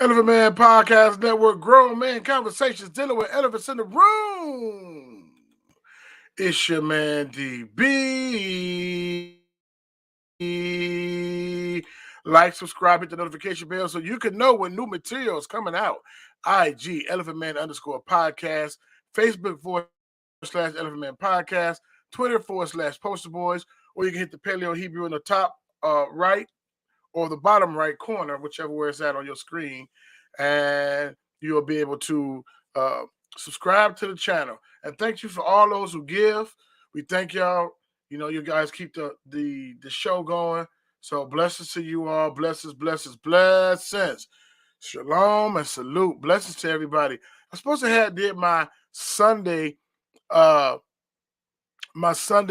Elephant Man Podcast Network, Grown Man Conversations, dealing with elephants in the room. It's your man DB. Like, subscribe, hit the notification bell so you can know when new material is coming out. IG, Elephant Man _podcast, Facebook / Elephant Man Podcast, Twitter / Poster Boys, or you can hit the Paleo Hebrew in the top right or the bottom right corner, whichever where it's at on your screen, and you'll be able to subscribe to the channel. And thank you for all those who give. We thank y'all. You know, you guys keep the show going. So blessings to you all. Blessings, blessings, blessings. Shalom and salute. Blessings to everybody. I'm supposed to have did my Sunday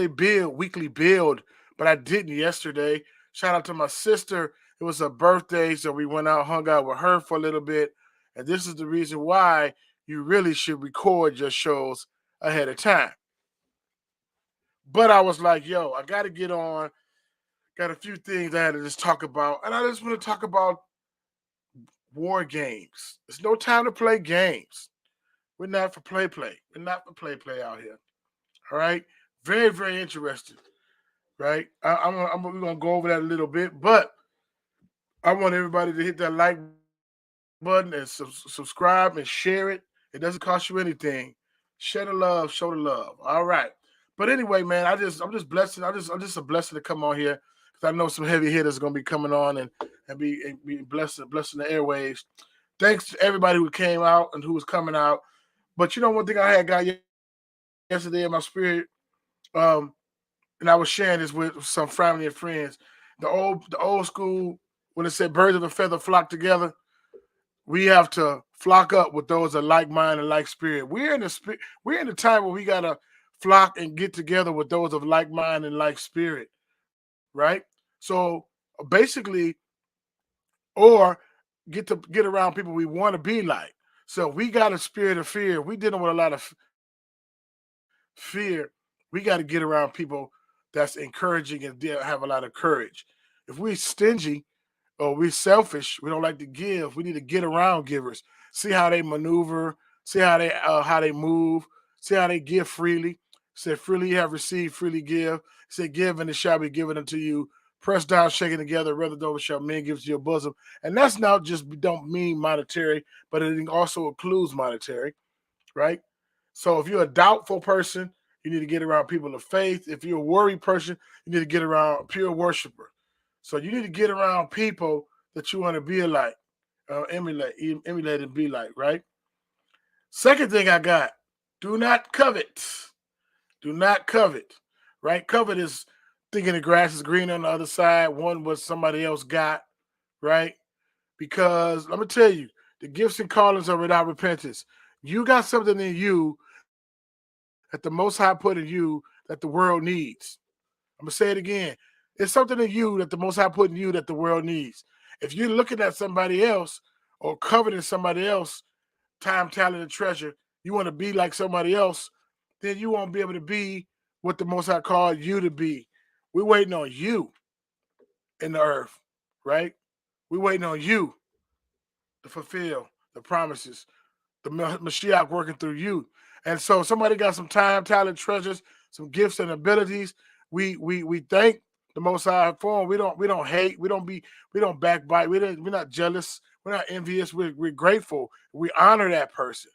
build, weekly build, but I didn't yesterday. Shout out to my sister. It was her birthday, so we went out, hung out with her for a little bit. And this is the reason why you really should record your shows ahead of time. But I was like, yo, I got to get on. Got a few things I had to just talk about. And I just want to talk about war games. It's no time to play games. We're not for play. We're not for play out here. All right? Very, very interesting. Right? We're going to go over that a little bit. But I want everybody to hit that like button and subscribe and share it. It doesn't cost you anything. Share the love, show the love. All right. But anyway, man, I'm just blessed. I'm just a blessing to come on here because I know some heavy hitters are gonna be coming on and be blessing the airwaves. Thanks to everybody who came out and who was coming out. But you know, one thing I had got yesterday in my spirit, and I was sharing this with some family and friends. The old school, when it said birds of a feather flock together, we have to flock up with those of like mind and like spirit. We're in the time where we gotta flock and get together with those of like mind and like spirit, right? So basically, or get around people we want to be like. So we got a spirit of fear. We dealing with a lot of fear. We got to get around people that's encouraging and have a lot of courage. If we're stingy or we're selfish, we don't like to give, we need to get around givers. See how they maneuver, see how they move, see how they give freely. Said freely you have received, freely give. Said give and it shall be given unto you. Pressed down, shaken together, rather over shall men give to your bosom. And that's not just don't mean monetary, but it also includes monetary, right? So if you're a doubtful person, you need to get around people of faith. If you're a worried person, you need to get around a pure worshiper. So you need to get around people that you want to be like, emulate and be like, right? Second thing I got, do not covet. Do not covet, right? Covet is thinking the grass is green on the other side, one what somebody else got, right? Because let me tell you, the gifts and callings are without repentance. You got something in you that the Most High put in you that the world needs. I'm going to say it again. It's something in you that the Most High put in you that the world needs. If you're looking at somebody else or coveting somebody else, time, talent, and treasure, you want to be like somebody else, then you won't be able to be what the Most High called you to be. We're waiting on you in the earth, right? We're waiting on you to fulfill the promises, the Mashiach working through you. And so somebody got some time, talent, treasures, some gifts and abilities. We thank the Most High for them. We don't hate. We don't backbite. We're not jealous. We're not envious. We're grateful. We honor that person,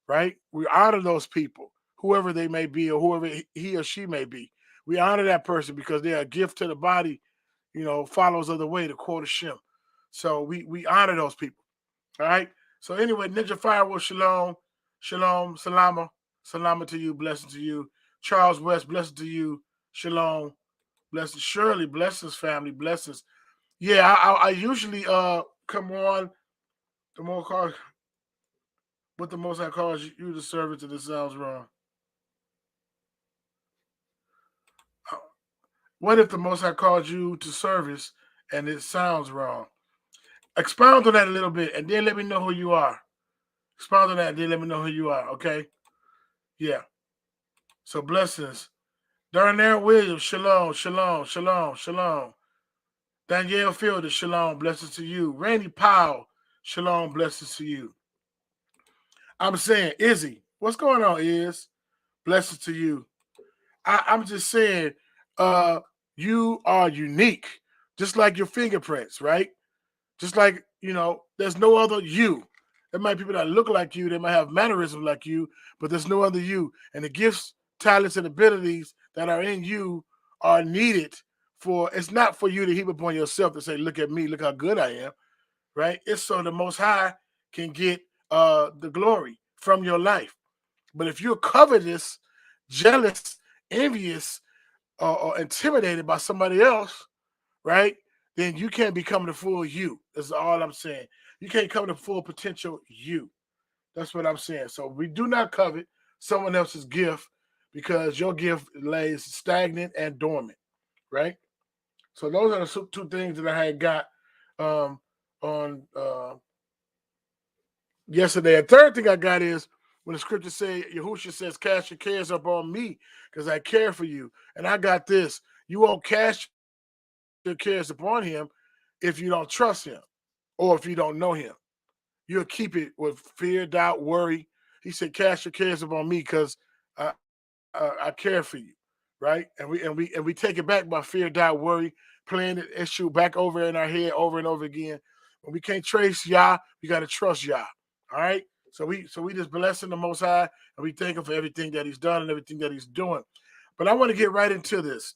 right? We honor those people, whoever they may be or whoever he or she may be. We honor that person because they're a gift to the body, follows of the way, to quote Hashem. So we honor those people. All right. So anyway, Ninja Firewood, shalom, shalom, salama, salama to you, blessing to you. Charles West, blessing to you, shalom, blessings. Shirley, blessings, family, blessings. Yeah, I usually come on the more call, but the most I call you the servant, and it sounds wrong. What if the most I called you to service and it sounds wrong? Expound on that a little bit and then let me know who you are. Expound on that and then let me know who you are, okay? Yeah. So blessings. Darnell Williams, shalom, shalom, shalom, shalom. Danielle Fielder, shalom, blessings to you. Randy Powell, Shalom, blessings to you. I'm saying, Izzy, what's going on, Is? Blessings to you. I'm just saying, you are unique, just like your fingerprints, right? Just like, there's no other you. There might be people that look like you, they might have mannerisms like you, but there's no other you. And the gifts, talents, and abilities that are in you are needed it's not for you to heap upon yourself to say, look at me, look how good I am, right? It's so the Most High can get the glory from your life. But if you're covetous, jealous, envious, or intimidated by somebody else, right, then you can't become the full you. That's all I'm saying. You can't come to full potential you. That's what I'm saying. So we do not covet someone else's gift because your gift lays stagnant and dormant, right? So those are the two things that I had got on yesterday. A third thing I got is when the scripture says, Yahushua says, cast your cares up on me because I care for you. And I got this. You won't cast your cares upon him if you don't trust him or if you don't know him. You'll keep it with fear, doubt, worry. He said, cast your cares upon me because I care for you, right? And we take it back by fear, doubt, worry, playing the issue back over in our head over and over again. When we can't trace Yah, we got to trust Yah. All right. So we just blessing the Most High and we thank him for everything that he's done and everything that he's doing. But I want to get right into this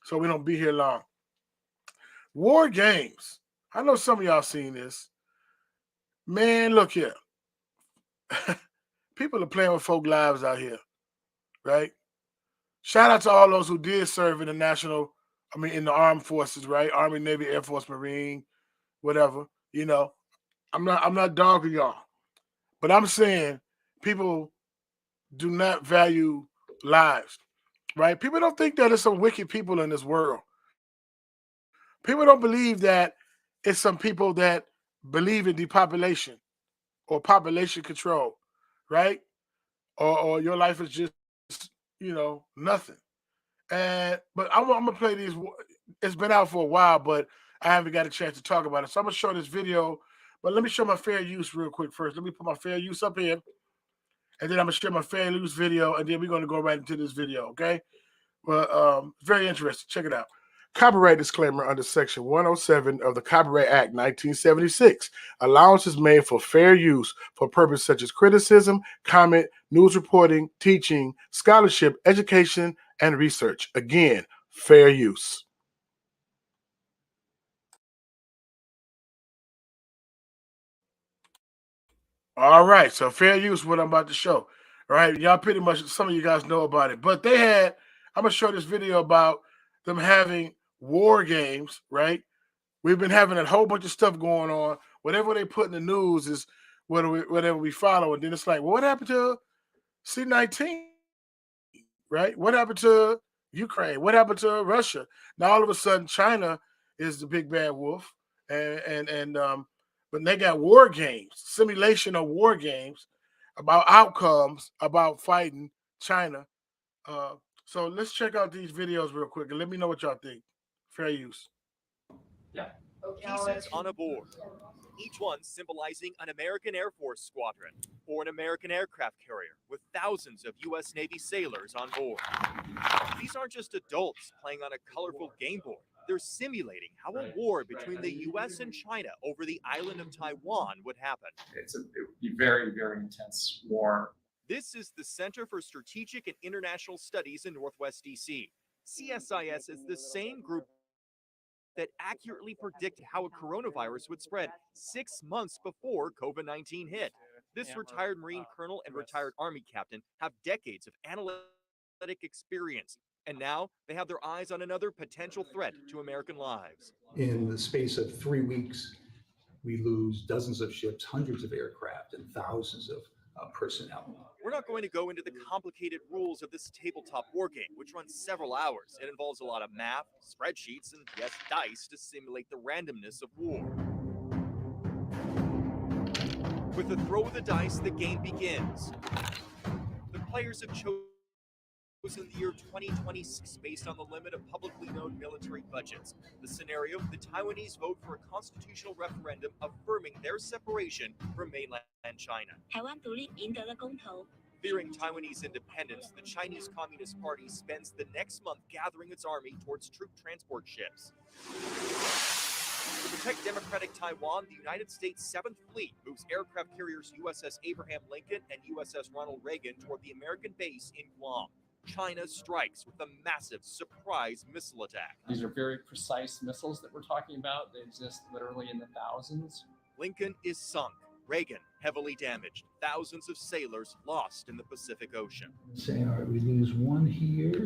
so we don't be here long. War games. I know some of y'all seen this. Man, look here. People are playing with folk lives out here, right? Shout out to all those who did serve in in the armed forces, right? Army, Navy, Air Force, Marine, whatever. I'm not dogging y'all, but I'm saying people do not value lives, right? People don't think that there's some wicked people in this world. People don't believe that it's some people that believe in depopulation or population control, right? Or your life is just, nothing. But I'm gonna play these. It's been out for a while, but I haven't got a chance to talk about it. So I'm gonna show this video, but let me show my fair use real quick first. Let me put my fair use up here, and then I'm gonna share my fair use video, and then we're gonna go right into this video. Okay? Well, very interesting. Check it out. Copyright disclaimer under Section 107 of the Copyright Act 1976. Allowance is made for fair use for purposes such as criticism, comment, news reporting, teaching, scholarship, education, and research. Again, fair use. All right, so fair use, what I'm about to show. All right, y'all pretty much, some of you guys know about it. But I'm going to show this video about them having war games, right? We've been having a whole bunch of stuff going on. Whatever they put in the news is whatever we follow. And then it's like, well, what happened to C-19, right? What happened to Ukraine? What happened to Russia? Now, all of a sudden, China is the big bad wolf. But they got war games, simulation of war games about outcomes, about fighting China. So let's check out these videos real quick and let me know what y'all think. Fair use. Yeah. Pieces on a board, each one symbolizing an American Air Force squadron or an American aircraft carrier with thousands of U.S. Navy sailors on board. These aren't just adults playing on a colorful game board. They're simulating how a war between the U.S. and China over the island of Taiwan would happen. It would be very, very intense war. This is the Center for Strategic and International Studies in Northwest D.C. CSIS is the same group that accurately predicted how a coronavirus would spread 6 months before COVID-19 hit. This retired Marine colonel and retired Army captain have decades of analytic experience, and now they have their eyes on another potential threat to American lives. In the space of 3 weeks, we lose dozens of ships, hundreds of aircraft, and thousands of personnel. We're not going to go into the complicated rules of this tabletop war game, which runs several hours. It involves a lot of math, spreadsheets, and yes, dice to simulate the randomness of war. With the throw of the dice, the game begins. The players have chosen in the year 2026 based on the limit of publicly known military budgets. The scenario, the Taiwanese vote for a constitutional referendum affirming their separation from mainland China. 台湾独立赢得了公投。 Fearing Taiwanese independence, the Chinese Communist Party spends the next month gathering its army towards troop transport ships. To protect democratic Taiwan, the United States 7th Fleet moves aircraft carriers USS Abraham Lincoln and USS Ronald Reagan toward the American base in Guam. China strikes with a massive surprise missile attack. These are very precise missiles that we're talking about. They exist literally in the thousands. Lincoln is sunk. Reagan heavily damaged. Thousands of sailors lost in the Pacific Ocean. Saying, all right, we lose one here.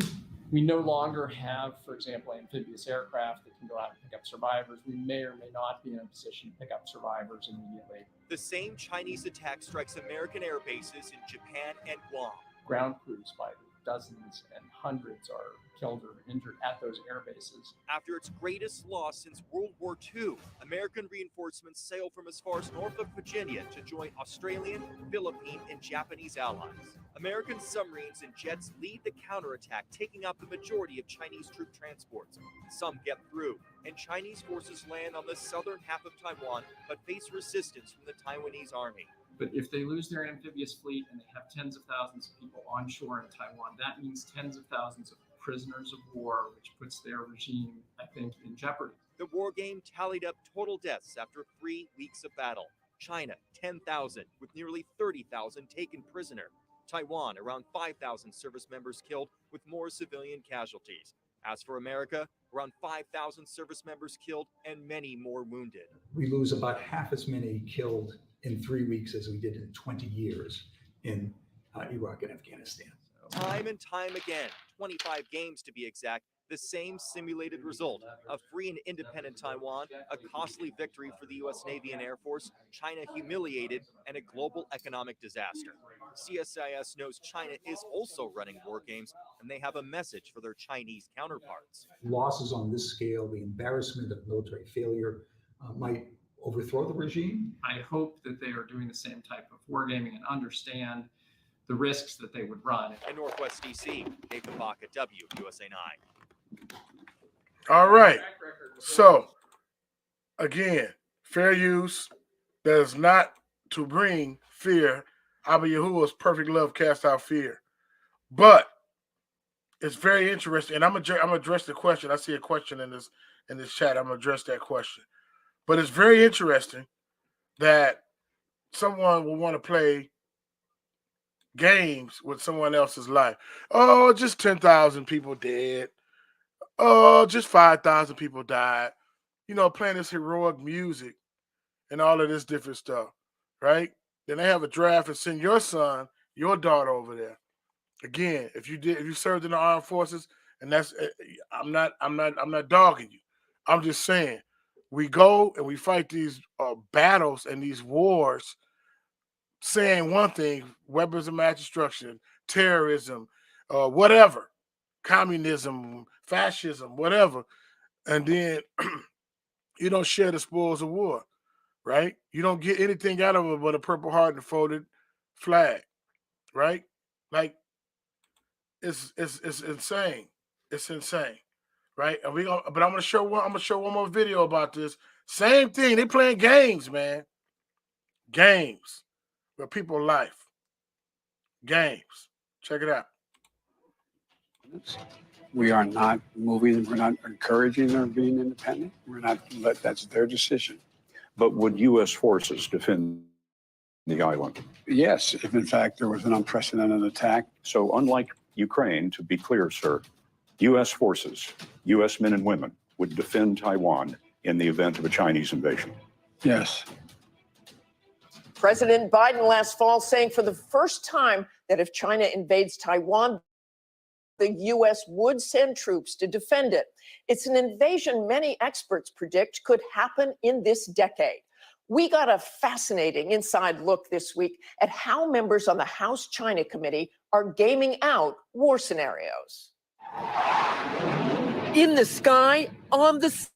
We no longer have, for example, amphibious aircraft that can go out and pick up survivors. We may or may not be in a position to pick up survivors immediately. The same Chinese attack strikes American air bases in Japan and Guam. Ground crews by dozens and hundreds are killed or injured at those air bases. After its greatest loss since World War II, American reinforcements sailed from as far as Norfolk, Virginia to join Australian, Philippine, and Japanese allies. American submarines and jets lead the counterattack, taking out the majority of Chinese troop transports. Some get through, and Chinese forces land on the southern half of Taiwan, but face resistance from the Taiwanese army. But if they lose their amphibious fleet and they have tens of thousands of people onshore in Taiwan, that means tens of thousands of prisoners of war, which puts their regime, I think, in jeopardy. The war game tallied up total deaths after 3 weeks of battle. China, 10,000, with nearly 30,000 taken prisoner. Taiwan, around 5,000 service members killed, with more civilian casualties. As for America, around 5,000 service members killed and many more wounded. We lose about half as many killed in 3 weeks as we did in 20 years in Iraq and Afghanistan. Time and time again, 25 games to be exact, the same simulated result: a free and independent Taiwan, a costly victory for the U.S. Navy and Air Force, China humiliated, and a global economic disaster. CSIS knows China is also running war games, and they have a message for their Chinese counterparts. Losses on this scale, the embarrassment of military failure might overthrow the regime. I hope that they are doing the same type of wargaming and understand the risks that they would run. In Northwest D.C., Nathan Bach at WUSA 9. All right. So, again, fair use does not to bring fear. Abba Yahuwah's perfect love cast out fear. But it's very interesting, and I'm gonna address the question. I see a question in this chat. I'm gonna address that question. But it's very interesting that someone will want to play games with someone else's life. Oh, just 10,000 people dead. Oh, just 5,000 people died. You know, playing this heroic music and all of this different stuff, right? Then they have a draft and send your son, your daughter over there. Again, if you served in the armed forces, and that's, I'm not dogging you. I'm just saying, we go and we fight these battles and these wars, saying one thing: weapons of mass destruction, terrorism, whatever, communism, fascism, whatever, and then you don't share the spoils of war, right? You don't get anything out of it but a Purple Heart and a folded flag, right? Like, it's insane. It's insane, right? And but I'm gonna show one more video about this. Same thing. They playing games, man. Games with people's life. Games. Check it out. We are not moving. We're not encouraging their being independent. We're not. That's their decision. But would U.S. forces defend the island? Yes, if in fact there was an unprecedented attack. So unlike Ukraine, to be clear, sir, U.S. forces, U.S. men and women would defend Taiwan in the event of a Chinese invasion. Yes. President Biden last fall saying for the first time that if China invades Taiwan, the U.S. would send troops to defend it. It's an invasion many experts predict could happen in this decade. We got a fascinating inside look this week at how members on the House China Committee are gaming out war scenarios. In the sky, on the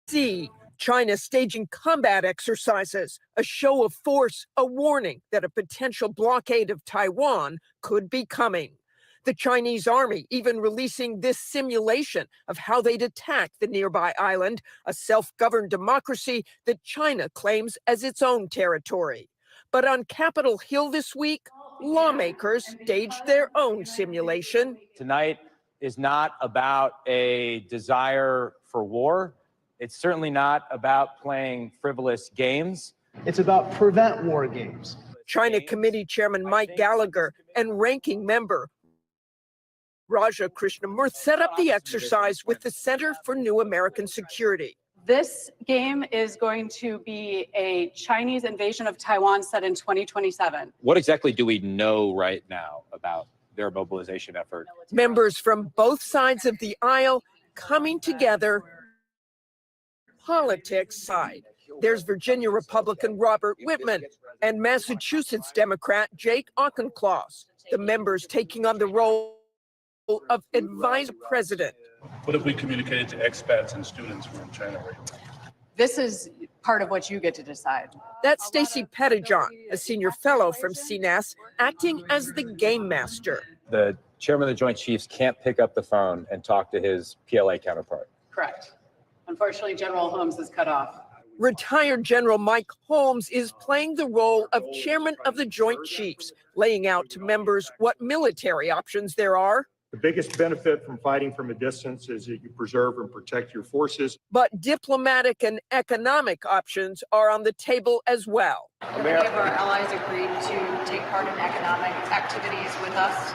sea, China staging combat exercises, a show of force, a warning that a potential blockade of Taiwan could be coming. The Chinese army even releasing this simulation of how they'd attack the nearby island, a self-governed democracy that China claims as its own territory. But on Capitol Hill this week, lawmakers staged their own simulation. Tonight is not about a desire for war. It's certainly not about playing frivolous games. It's about prevent war games. China Committee Chairman Mike Gallagher and Ranking Member Raja Krishnamurthy set up the exercise with the Center for New American Security. This game is going to be a Chinese invasion of Taiwan set in 2027. What exactly do we know right now about their mobilization effort? Members from both sides of the aisle coming together, politics side. There's Virginia Republican Robert Whitman and Massachusetts Democrat Jake Auchincloss, the members taking on the role of advisor president. What have we communicated to expats and students who are in China right now? This is part of what you get to decide. That's Stacy Pettijohn, a senior fellow from CNAS, acting as the game master. The chairman of the Joint Chiefs can't pick up the phone and talk to his PLA counterpart. Correct. Unfortunately, General Holmes is cut off. Retired General Mike Holmes is playing the role of chairman of the Joint Chiefs, laying out to members what military options there are. The biggest benefit from fighting from a distance is that you preserve and protect your forces. But diplomatic and economic options are on the table as well. Many of our allies agreed to take part in economic activities with us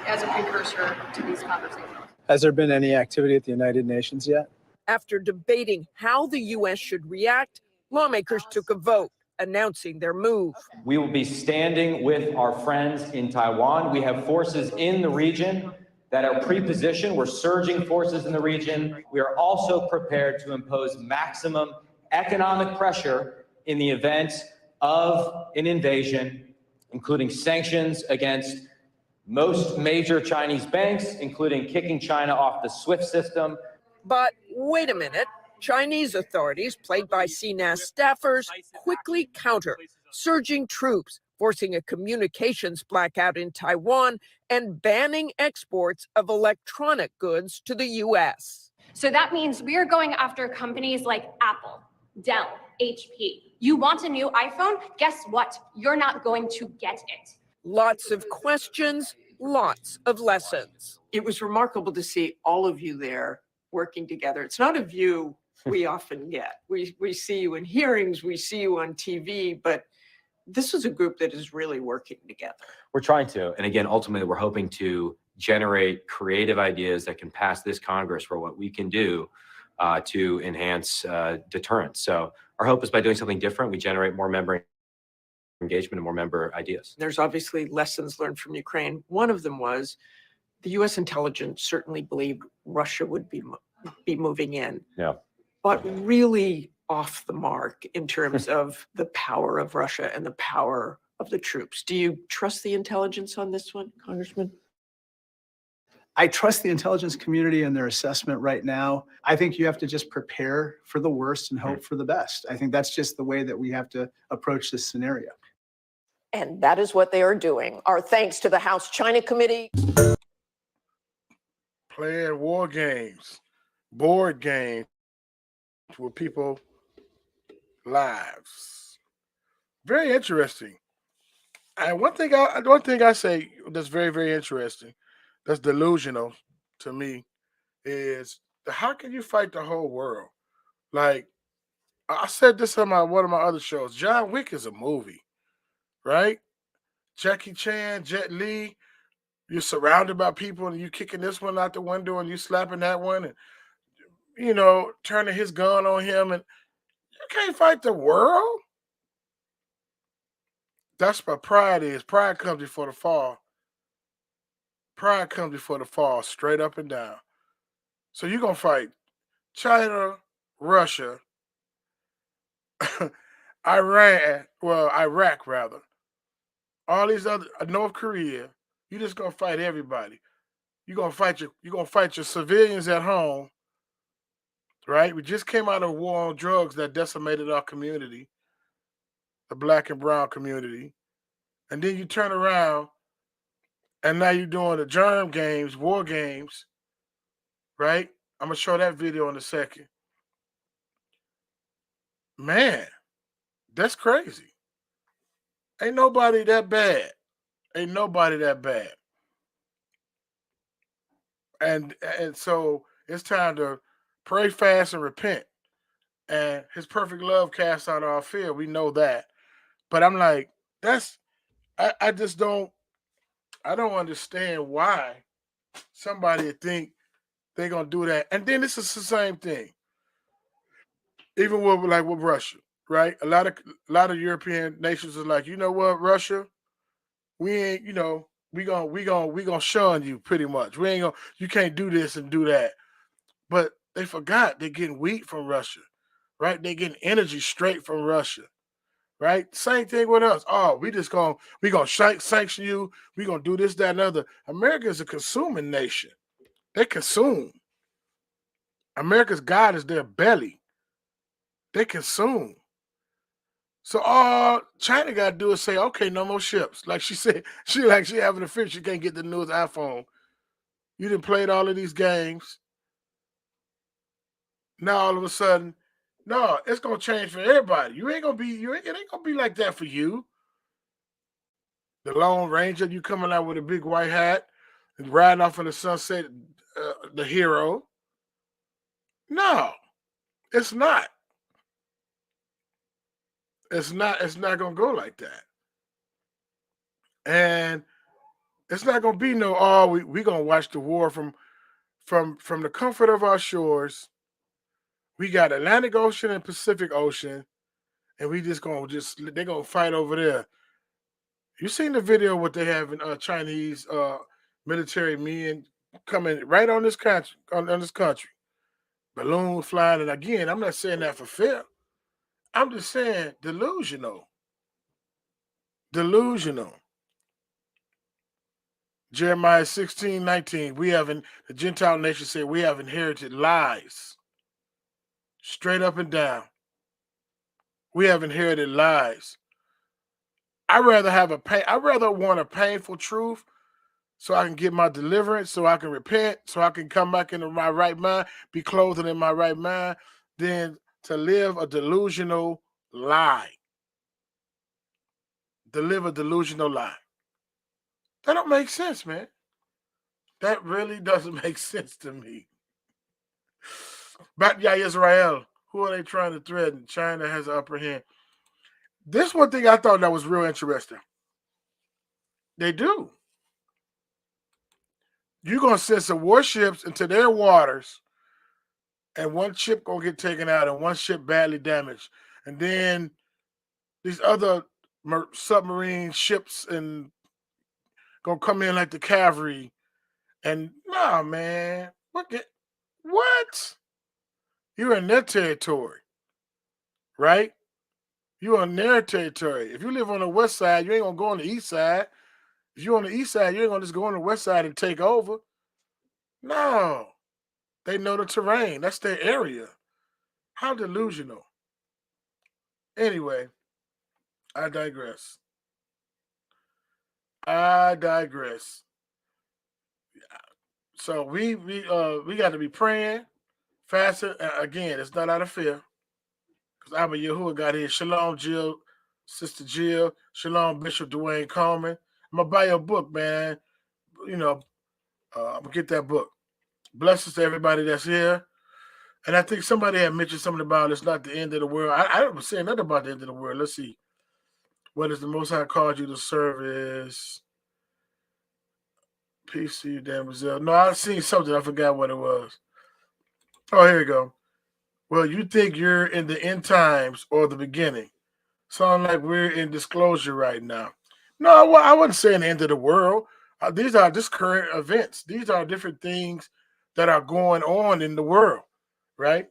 as a precursor to these conversations. Has there been any activity at the United Nations yet? After debating how the U.S. should react, lawmakers took a vote announcing their move. We will be standing with our friends in Taiwan. We have forces in the region that are pre-positioned. We're surging forces in the region. We are also prepared to impose maximum economic pressure in the event of an invasion, including sanctions against most major Chinese banks, including kicking China off the SWIFT system. But wait a minute. Chinese authorities, played by CNAS staffers, quickly counter, surging troops, forcing a communications blackout in Taiwan, and banning exports of electronic goods to the U.S. So that means we are going after companies like Apple, Dell, HP. You want a new iPhone? Guess what? You're not going to get it. Lots of questions, lots of lessons. It was remarkable to see all of you there working together. It's not a view we often get. We see you in hearings, we see you on TV, but this is a group that is really working together. We're trying to, and again, ultimately, we're hoping to generate creative ideas that can pass this Congress for what we can do to enhance deterrence. So our hope is by doing something different, we generate more member engagement and more member ideas. There's obviously lessons learned from Ukraine. One of them was the U.S. intelligence certainly believed Russia would be moving in. Yeah. But really off the mark in terms of the power of Russia and the power of the troops. Do you trust the intelligence on this one, Congressman? I trust the intelligence community and their assessment right now. I think you have to just prepare for the worst and hope for the best. I think that's just the way that we have to approach this scenario. And that is what they are doing. Our thanks to the House China Committee. Playing war games, board games with people lives. Very interesting. And one thing I say that's very, very interesting, that's delusional to me, is how can you fight the whole world? Like I said this on one of my other shows. John Wick is a movie, right? Jackie Chan, Jet Li, you're surrounded by people and you kicking this one out the window and you slapping that one and turning his gun on him, and you can't fight the world. That's what pride is. Pride comes before the fall. Pride comes before the fall, straight up and down. So you're going to fight China, Russia, Iraq rather, all these other, North Korea. You're just going to fight everybody. You're going to fight your civilians at home. Right? We just came out of a war on drugs that decimated our community, the black and brown community. And then you turn around And now you're doing the germ games, war games, right? I'm going to show that video in a second. Man, that's crazy. Ain't nobody that bad. Ain't nobody that bad. And so it's time to pray, fast, and repent. And his perfect love casts out our fear. We know that. But I'm like, I just don't understand why somebody think they're gonna do that. And then this is the same thing. Even with Russia, right? A lot of European nations are like, you know what, Russia, we ain't, we gonna shun you pretty much. We ain't gonna, you can't do this and do that. But they forgot they're getting wheat from Russia, right? They're getting energy straight from Russia, right? Same thing with us. Oh, we gonna sanction you. We gonna do this, that, and other. America is a consuming nation. They consume. America's God is their belly. They consume. So all China got to do is say, okay, no more ships. Like she said, she having a fit. She can't get the newest iPhone. You done played all of these games. Now all of a sudden, no, it's gonna change for everybody. It ain't gonna be like that for you. The Lone Ranger, you coming out with a big white hat and riding off in the sunset, the hero. No, it's not. It's not gonna go like that. And it's not gonna be no, we gonna watch the war from the comfort of our shores. We got Atlantic Ocean and Pacific Ocean, and we they're gonna fight over there. You seen the video what they have in Chinese military men coming right on this country, on this country. Balloon flying, and again, I'm not saying that for fear. I'm just saying delusional. Delusional. Jeremiah 16:19. The Gentile nation said, we have inherited lies. Straight up and down. We have inherited lies. I'd rather want a painful truth so I can get my deliverance, so I can repent, so I can come back into my right mind, be clothed in my right mind, than to live a delusional lie. Live a delusional lie. That don't make sense, man. That really doesn't make sense to me. But yeah, Israel, who are they trying to threaten? China has an upper hand. This one thing I thought that was real interesting. They do. You're going to send some warships into their waters, and one ship going to get taken out and one ship badly damaged. And then these other submarine ships and going to come in like the cavalry. And nah, man. What? You're in their territory, right? You're on their territory. If you live on the west side, you ain't going to go on the east side. If you're on the east side, you ain't going to just go on the west side and take over. No. They know the terrain. That's their area. How delusional. Anyway, I digress. So we got to be praying, fasting. Again, it's not out of fear. Because Abba Yahuwah got here. Shalom, Jill, Sister Jill. Shalom, Bishop Dwayne Coleman. I'm going to buy your book, man. I'm going to get that book. Blessings to everybody that's here. And I think somebody had mentioned something about it's not the end of the world. I don't say nothing about the end of the world. Let's see. What is the Most High called you to serve is peace to you, damn Brazil. No, I seen something. I forgot what it was. Oh, here we go. Well, you think you're in the end times or the beginning. Sound like we're in disclosure right now. No, I wasn't saying the end of the world. These are just current events. These are different things that are going on in the world, right?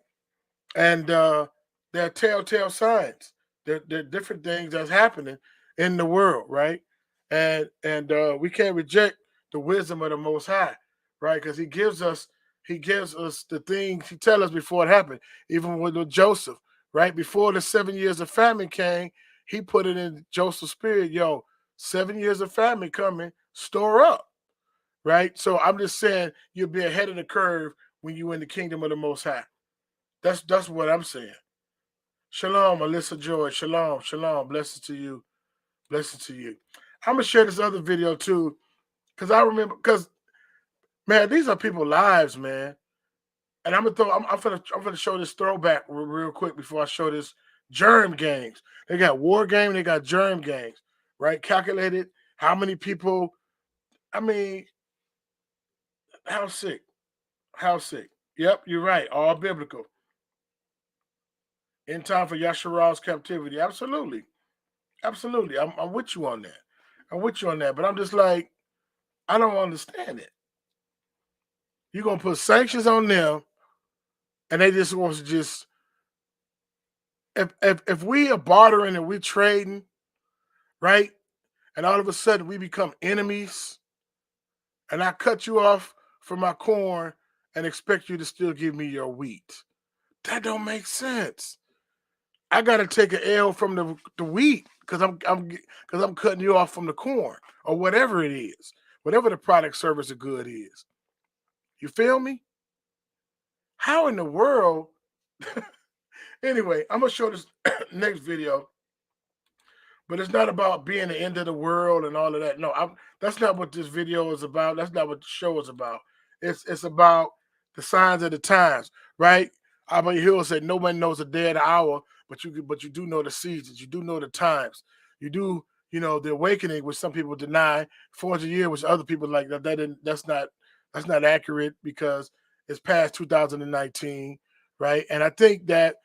And they're telltale signs. They're different things that's happening in the world, right? And we can't reject the wisdom of the Most High, right? Because He gives us the things He tells us before it happened. Even with Joseph, right? Before the 7 years of famine came, He put it in Joseph's spirit, 7 years of famine coming, store up. right? So I'm just saying you'll be ahead of the curve when you're in the kingdom of the Most High. That's what I'm saying. Shalom, Alyssa Joy. Shalom, shalom. Blessings to you. Blessings to you. I'm gonna share this other video too, because I remember, because man, these are people's lives, man. And I'm gonna show this throwback real quick before I show this germ games. They got war game, they got germ games, right? Calculated how many people. I mean, how sick? How sick? Yep, you're right. All biblical. In time for Yasharal's captivity. Absolutely. Absolutely. I'm with you on that. I'm with you on that. But I'm just like, I don't understand it. You're going to put sanctions on them, and they just want to just, if we are bartering and we trading, right? And all of a sudden we become enemies, and I cut you off for my corn and expect you to still give me your wheat. That don't make sense. I gotta take an L from the wheat because I'm cutting you off from the corn or whatever it is, whatever the product, service, or good is. You feel me? How in the world? Anyway, I'm gonna show this next video, but it's not about being the end of the world and all of that. No, that's not what this video is about. That's not what the show is about. It's about the signs of the times, right? Abba Hill said, "Nobody knows the day or the hour, but you do know the seasons. You do know the times. You do, the awakening, which some people deny. 400 years, which other people like that's not accurate because it's past 2019, right? And I think that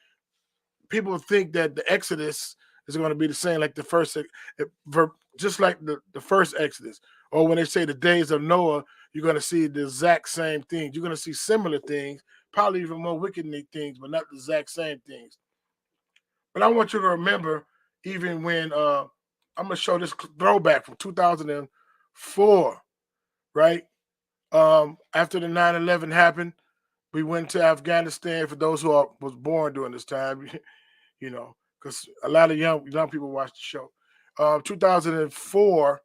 people think that the Exodus is going to be the same like the first, just like the first Exodus, or when they say the days of Noah, you're going to see the exact same things. You're going to see similar things, probably even more wicked things, but not the exact same things. But I want you to remember, even when I'm going to show this throwback from 2004, right? After the 9/11 happened, we went to Afghanistan. For those who was born during this time, because a lot of young people watch the show. 2004,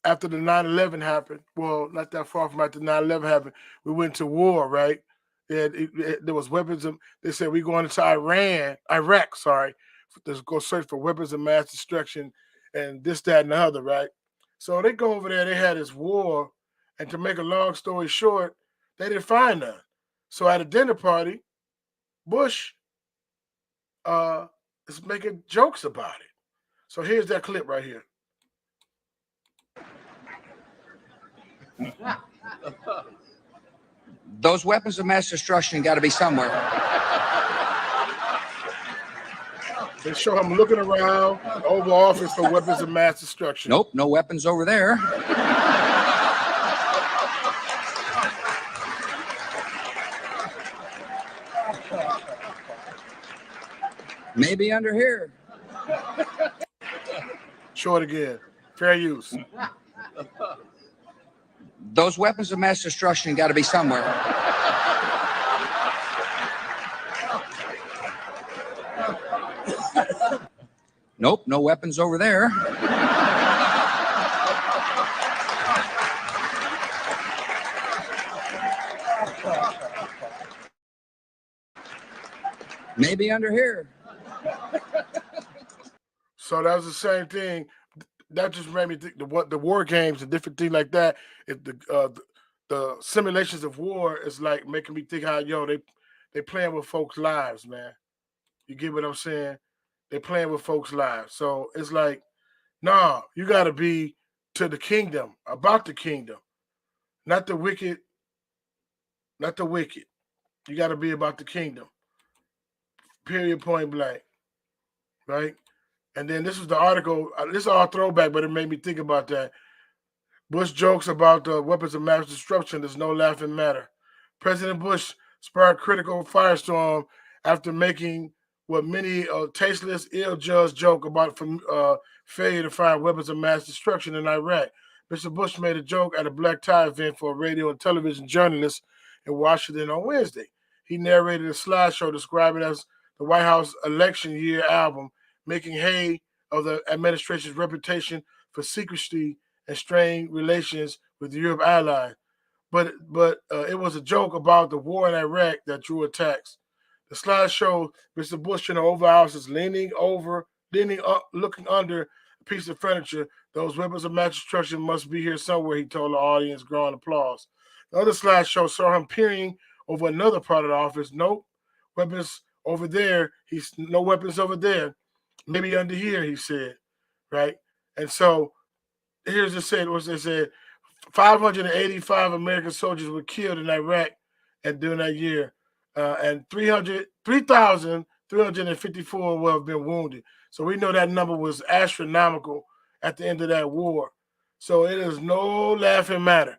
after the 9/11 happened, well, not that far from after 9/11 happened, we went to war, right? There was weapons. They said we're going into Iraq, to go search for weapons of mass destruction and this, that, and the other, right? So they go over there, they had this war, and to make a long story short, they didn't find none. So at a dinner party, Bush is making jokes about it. So here's that clip right here. Those weapons of mass destruction got to be somewhere. They show him looking around the Oval Office for weapons of mass destruction. Nope, no weapons over there. Maybe under here. Show it again. Fair use. Those weapons of mass destruction got to be somewhere. Nope, no weapons over there. Maybe under here. So that was the same thing. That just made me think the war games and different things like that. If the simulations of war is like making me think how they playing with folks' lives, man. You get what I'm saying? They playing with folks' lives. So it's like, nah, you got to be to the kingdom, about the kingdom, not the wicked, not the wicked. You got to be about the kingdom. Period, point blank, right? And then this was the article. This is all throwback, but it made me think about that. Bush jokes about the weapons of mass destruction. There's no laughing matter. President Bush sparked critical firestorm after making what many tasteless, ill-judged joke about failure to find weapons of mass destruction in Iraq. Mr. Bush made a joke at a black tie event for a radio and television journalist in Washington on Wednesday. He narrated a slideshow describing it as the White House election year album, making hay of the administration's reputation for secrecy and strained relations with the Europe allies. But it was a joke about the war in Iraq that drew attacks. The slide showed Mr. Bush in the Oval Office leaning up, looking under a piece of furniture. Those weapons of mass destruction must be here somewhere, he told the audience, growing applause. The other slideshow saw him peering over another part of the office. Nope, weapons over there. No weapons over there. Maybe under here, he said, right? And so here's what they said. 585 American soldiers were killed in Iraq and during that year, and 3,354 will have been wounded. So we know that number was astronomical at the end of that war. So it is no laughing matter.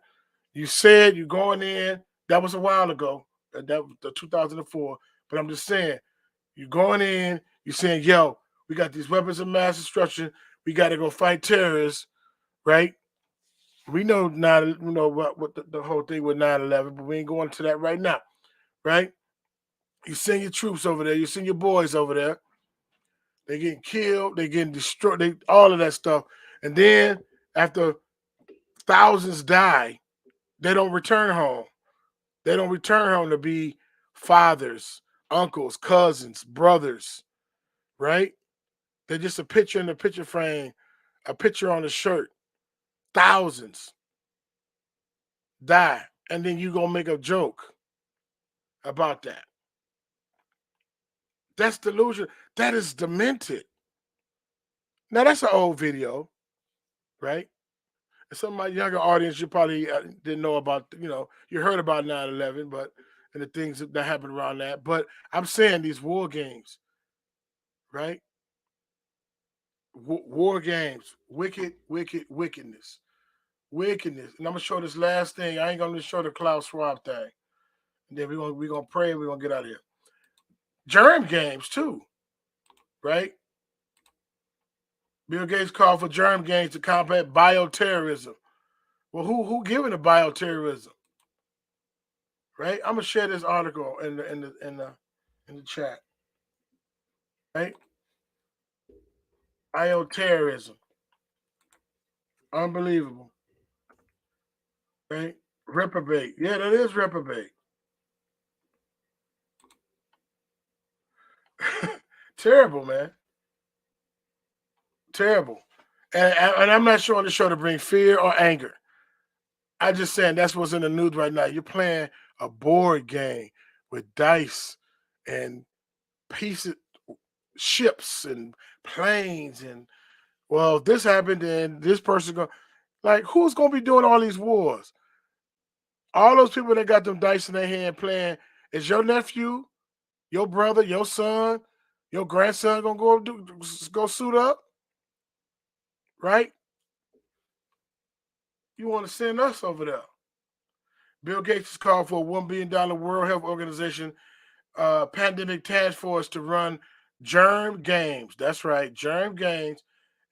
You said you're going in. That was a while ago. That was the 2004. But I'm just saying, you're going in. You're saying, yo, we got these weapons of mass destruction. We got to go fight terrorists, right? We know now, what the whole thing with 9/11, but we ain't going to that right now, right? You send your troops over there. You send your boys over there. They getting killed. They getting destroyed. All of that stuff. And then after thousands die, they don't return home. They don't return home to be fathers, uncles, cousins, brothers, right? They're just a picture in the picture frame, a picture on the shirt. Thousands die. And then you gonna make a joke about that. That's delusion. That is demented. Now, that's an old video, right? And some of my younger audience, you probably didn't know about, you heard about 9/11, but and the things that happened around that. But I'm saying these war games, right? War games, wickedness. Wickedness. And I'm gonna show this last thing. I ain't gonna show the Klaus Schwab thing. And then we're gonna pray and we're gonna get out of here. Germ games too, right? Bill Gates called for germ games to combat bioterrorism. Well, who giving the bioterrorism? Right? I'm gonna share this article in the chat. Right? Bioterrorism. Unbelievable. Right? Reprobate. Yeah, that is reprobate. Terrible, man. Terrible. And I'm not showing the show to bring fear or anger. I just saying that's what's in the news right now. You're playing a board game with dice and pieces, ships and planes, and well, if this happened, then this person who's gonna be doing all these wars? All those people that got them dice in their hand playing, is your nephew, your brother, your son, your grandson gonna go suit up? Right? You want to send us over there. Bill Gates has called for a $1 billion World Health Organization pandemic task force to run germ games. That's right, germ games.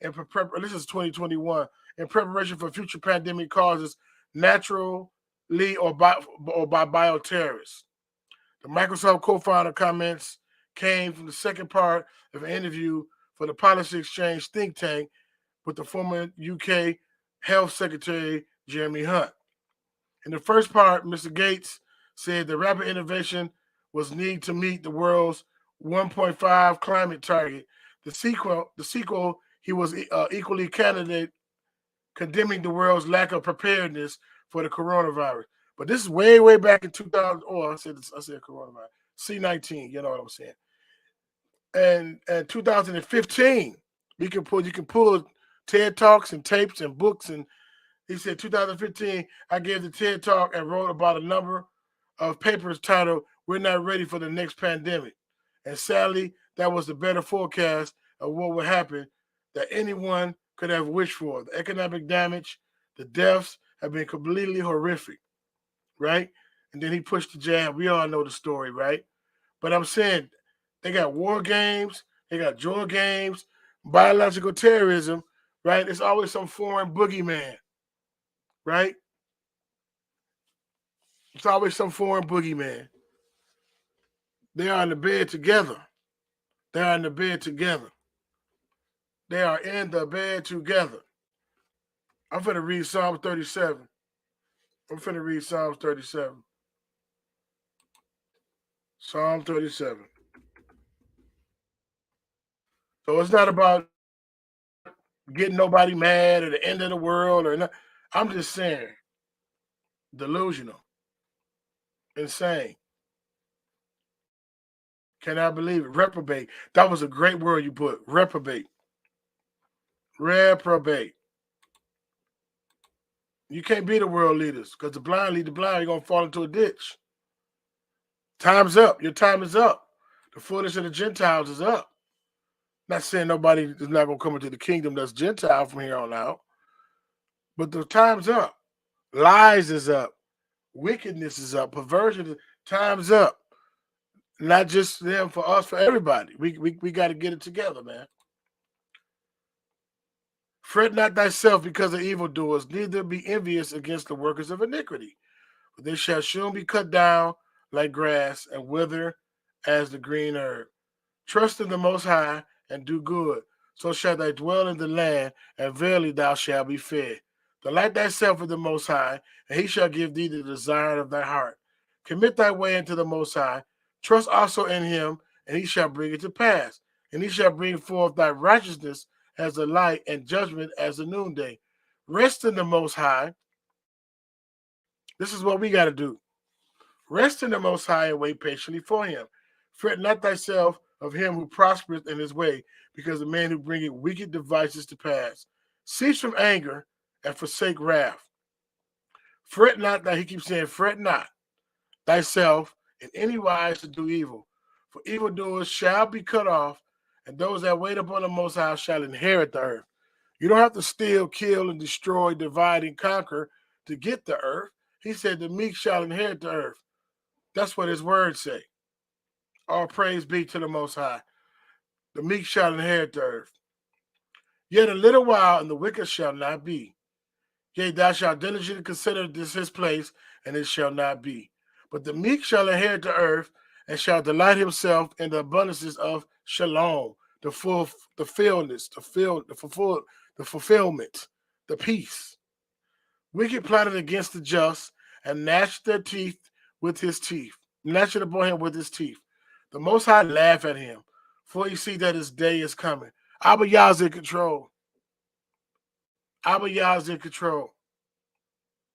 And this is 2021. In preparation for future pandemic causes naturally or by bioterrorists. The Microsoft co-founder comments came from the second part of an interview for the Policy Exchange think tank with the former UK Health Secretary Jeremy Hunt. In the first part, Mr. Gates said the rapid innovation was needed to meet the world's 1.5 climate target. The sequel, he was equally candidate condemning the world's lack of preparedness for the coronavirus. But this is way, way back in 2000. Oh, I said coronavirus. C-19. You know what I'm saying? And 2015, you can pull TED Talks and tapes and books. And he said 2015, I gave the TED Talk and wrote about a number of papers titled, "We're Not Ready for the Next Pandemic." And sadly, that was the better forecast of what would happen that anyone could have wished for. The economic damage, the deaths have been completely horrific, right? And then he pushed the jab. We all know the story, right? But I'm saying they got war games, they got joy games, biological terrorism, right? It's always some foreign boogeyman, right? It's always some foreign boogeyman. They are in the bed together. They are in the bed together. They are in the bed together. I'm finna read Psalm 37. I'm finna read Psalm 37. Psalm 37. So it's not about getting nobody mad at the end of the world or not. I'm just saying, delusional, insane. Cannot believe it. Reprobate. That was a great word you put. Reprobate. Reprobate. You can't be the world leaders because the blind lead the blind. You're going to fall into a ditch. Time's up. Your time is up. The foolishness of the Gentiles is up. Not saying nobody is not going to come into the kingdom that's Gentile from here on out. But the time's up. Lies is up. Wickedness is up. Perversion, time's up. Not just them, for us, for everybody. We got to get it together, man. Fret not thyself because of evildoers, neither be envious against the workers of iniquity. For they shall soon be cut down like grass and wither as the green herb. Trust in the Most High and do good, so shalt thou dwell in the land, and verily thou shalt be fed. Delight thyself in the Most High, and he shall give thee the desire of thy heart. Commit thy way unto the Most High. Trust also in him, and he shall bring it to pass. And he shall bring forth thy righteousness as the light and judgment as the noonday. Rest in the Most High. This is what we got to do. Rest in the Most High and wait patiently for him. Fret not thyself of him who prospereth in his way, because the man who bringeth wicked devices to pass. Cease from anger and forsake wrath. Fret not, that he keeps saying, fret not thyself in any wise to do evil, for evildoers shall be cut off, and those that wait upon the Most High shall inherit the earth. You don't have to steal, kill, and destroy, divide, and conquer to get the earth. He said the meek shall inherit the earth. That's what his words say. All praise be to the Most High. The meek shall inherit the earth. Yet a little while, and the wicked shall not be. Yea, thou shalt diligently consider this his place, and it shall not be. But the meek shall inherit the earth, and shall delight himself in the abundances of shalom, the fulfillment, the peace. Wicked plotted against the just, and gnashed their teeth with his teeth, gnashed it upon him with his teeth. The Most High laugh at him, for he see that his day is coming. Abba Yah's in control. Abba Yah's in control.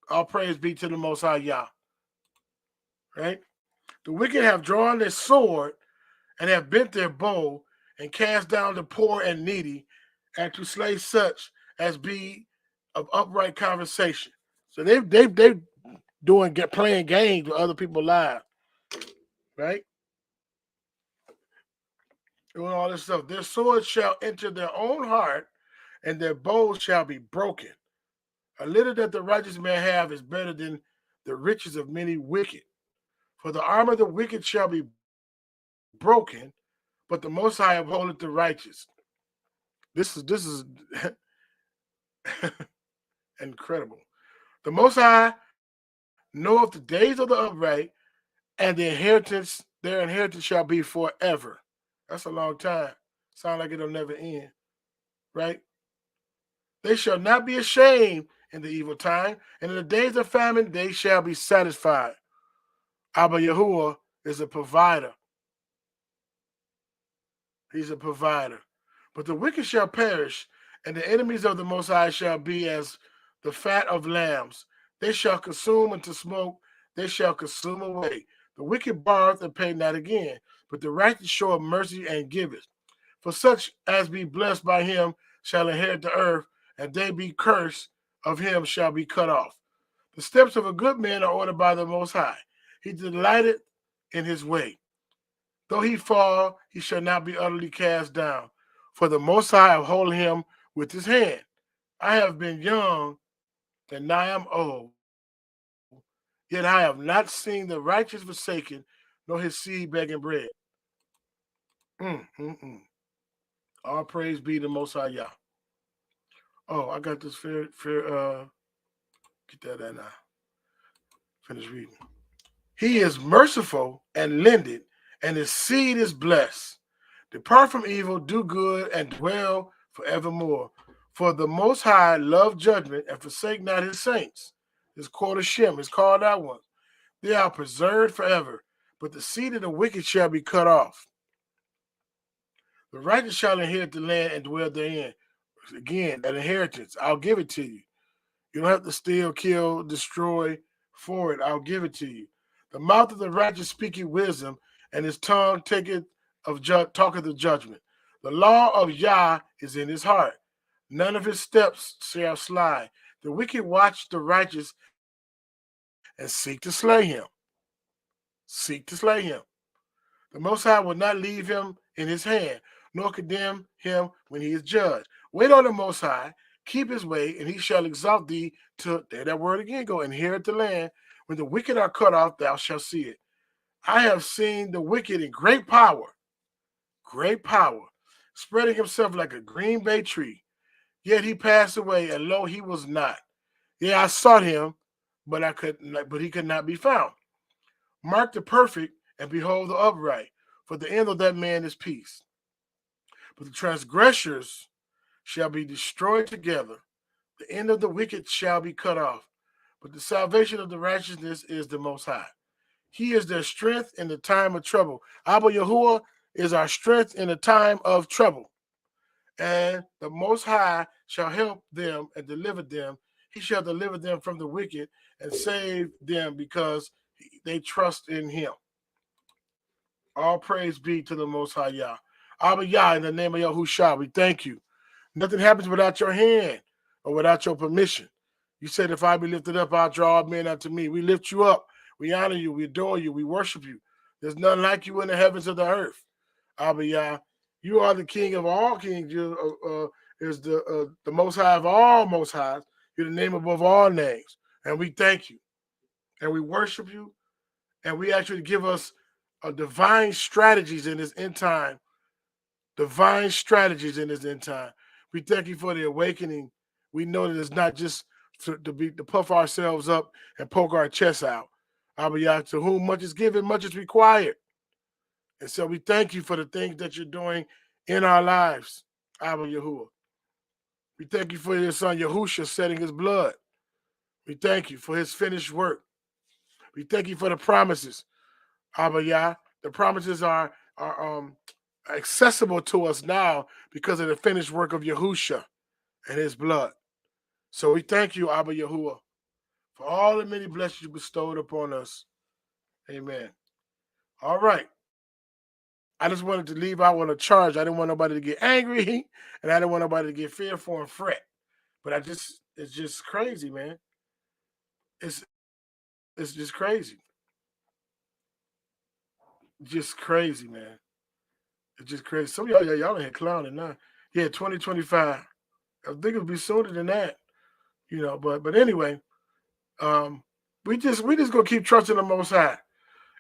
All praise be to the Most High Yah. Right? The wicked have drawn their sword and have bent their bow and cast down the poor and needy, and to slay such as be of upright conversation. So they playing games with other people's lives, right? Doing all this stuff. Their swords shall enter their own heart, and their bows shall be broken. A little that the righteous man have is better than the riches of many wicked. For the arm of the wicked shall be broken, but the Most High upholdeth the righteous. This is incredible. The Most High knoweth the days of the upright, and their inheritance shall be forever. That's a long time. Sound like it'll never end, right? They shall not be ashamed in the evil time, and in the days of famine they shall be satisfied. Abba Yahuwah is a provider. He's a provider. But the wicked shall perish, and the enemies of the Most High shall be as the fat of lambs. They shall consume into smoke. They shall consume away. The wicked borroweth and pay not again, but the righteous show mercy and giveth. For such as be blessed by him shall inherit the earth, and they be cursed of him shall be cut off. The steps of a good man are ordered by the Most High. He delighted in his way. Though he fall, he shall not be utterly cast down. For the Most High uphold him with his hand. I have been young, and now I am old. Yet I have not seen the righteous forsaken, nor his seed begging bread. All praise be to Most High Yah. Oh, I got this get that out now. Finish reading. He is merciful and lended, and his seed is blessed. Depart from evil, do good, and dwell forevermore. For the Most High love judgment and forsake not his saints. It's called a Shem. It's called that one. They are preserved forever, but the seed of the wicked shall be cut off. The righteous shall inherit the land and dwell therein. Again, that inheritance, I'll give it to you. You don't have to steal, kill, destroy for it. I'll give it to you. The mouth of the righteous speaketh wisdom, and his tongue talketh of judgment. The law of Yah is in his heart. None of his steps shall slide. The wicked watch the righteous and seek to slay him. Seek to slay him. The Most High will not leave him in his hand, nor condemn him when he is judged. Wait on the Most High, keep his way, and he shall exalt thee to, there that word again, go, inherit the land. When the wicked are cut off, thou shalt see it. I have seen the wicked in great power, spreading himself like a green bay tree. Yet he passed away, and lo, he was not. Yeah, I sought him, but he could not be found. Mark the perfect, and behold the upright, for the end of that man is peace. But the transgressors shall be destroyed together. The end of the wicked shall be cut off. But the salvation of the righteousness is the Most High. He is their strength in the time of trouble. Abba Yahuwah is our strength in the time of trouble. And the Most High shall help them and deliver them. He shall deliver them from the wicked and save them because they trust in him. All praise be to the Most High Yah. Abba Yah, in the name of Yahushua, we thank you. Nothing happens without your hand or without your permission. You said, if I be lifted up, I'll draw all men unto me. We lift you up. We honor you. We adore you. We worship you. There's none like you in the heavens or the earth. Abba Yah, you are the King of all kings. You is the Most High of all Most Highs. You're the name above all names. And we thank you. And we worship you. And we ask you to give us divine strategies in this end time. Divine strategies in this end time. We thank you for the awakening. We know that it's not just to puff ourselves up and poke our chests out. Abba Yah, to whom much is given, much is required. And so we thank you for the things that you're doing in our lives, Abba Yahuwah. We thank you for your son Yahusha shedding his blood. We thank you for his finished work. We thank you for the promises, Abba Yah. The promises are accessible to us now because of the finished work of Yahusha and his blood. So we thank you, Abba Yahuwah, for all the many blessings you bestowed upon us. Amen. All right. I just wanted to leave out on a charge. I didn't want nobody to get angry, and I didn't want nobody to get fearful and fret. But it's just crazy, man. It's just crazy. Just crazy, man. It's just crazy. Some of y'all in here clowning now. Yeah, 2025. I think it'll be sooner than that. You know, but anyway, we just gonna keep trusting the Most High.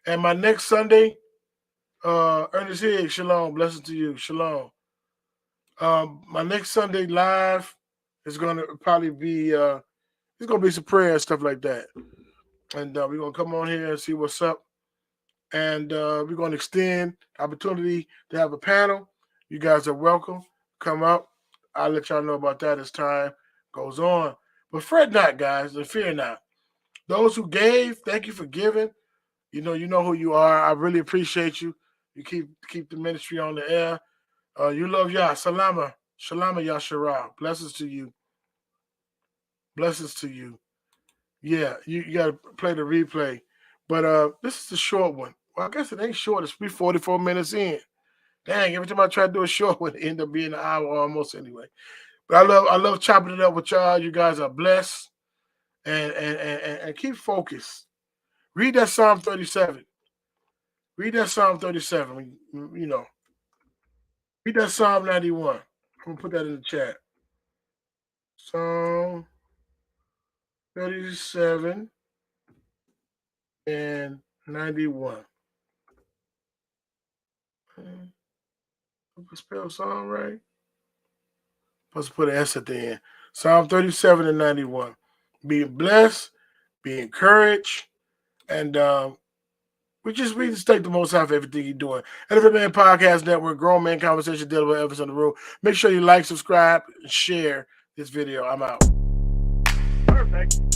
And my next Sunday, Ernest Higgs, shalom, blessings to you, shalom. My next Sunday live is gonna probably be it's gonna be some prayer and stuff like that. And we're gonna come on here and see what's up. And we're gonna extend opportunity to have a panel. You guys are welcome. Come up. I'll let y'all know about that as time goes on. But fret not, guys, and fear not. Those who gave, thank you for giving. You know who you are. I really appreciate you. You keep the ministry on the air. You love Yah. Salama. Shalama Yashara. Blessings to you. Blessings to you. Yeah, you got to play the replay. But this is a short one. Well, I guess it ain't short. It's 44 minutes in. Dang, every time I try to do a short one, it end up being an hour almost anyway. But I love chopping it up with y'all. You guys are blessed. And keep focused. Read that Psalm 37. Read that Psalm 37. You know. Read that Psalm 91. I'm going to put that in the chat. Psalm 37 and 91. Spell Psalm right? Supposed to put an S at the end. Psalm 37 and 91. Be blessed, be encouraged, and we just thank the Most High for everything you're doing. Elephant Man Podcast Network, Grown Man Conversation, Dealing with Elvis on the Road. Make sure you like, subscribe, and share this video. I'm out. Perfect.